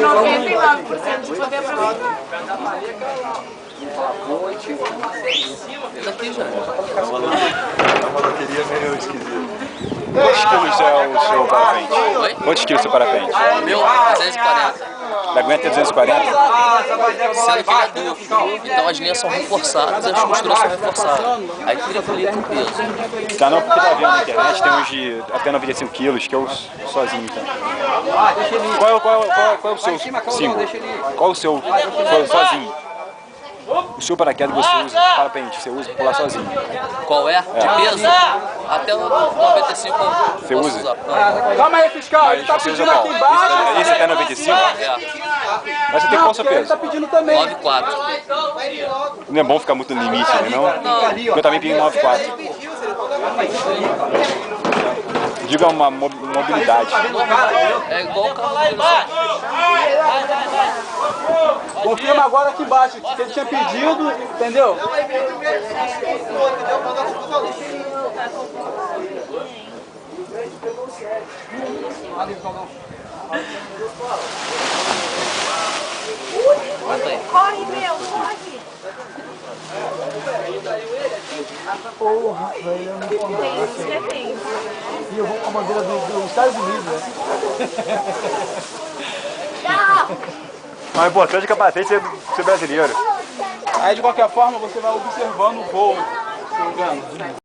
99% de poder aproveitar. Daqui já. A maloqueria é meio esquisita. Quantos quilos é o seu parapente? Oi? Quantos quilos é o seu parapente? O meu, 240. Da aguenta 240? Sendo que ele é duplo. Então as linhas são reforçadas, as costuras são reforçadas. Aí triplica o peso. Tá, não, porque tá vendo na internet, tem uns de até 95 quilos, que eu sozinho, tá? Qual é o seu símbolo? Qual é o seu sozinho? O seu paraquedas que você usa, parapente, você usa pra pular sozinho. Qual é? De peso? Até o 95 eu Você posso usa? usar. Calma aí, fiscal, ele tá Você usa pedindo qual? aqui embaixo. Esse até 95? É, Mas você tem qual o seu Ele peso? tá pedindo também. 9,4. Não é bom ficar muito no limite, né, não? Porque eu também tenho 9,4. Diga uma mobilidade. É igual o carro de direção. Confirma agora aqui embaixo, que ele tinha pedido, entendeu? Aguenta aí. Corre, meu, corre. Porra, velho, eu não Tem isso, né? Tem. E eu vou com a bandeira dos Estados Unidos, né? Mas o importante é capacete ser brasileiro. Aí de qualquer forma você vai observando o voo, se não me engano.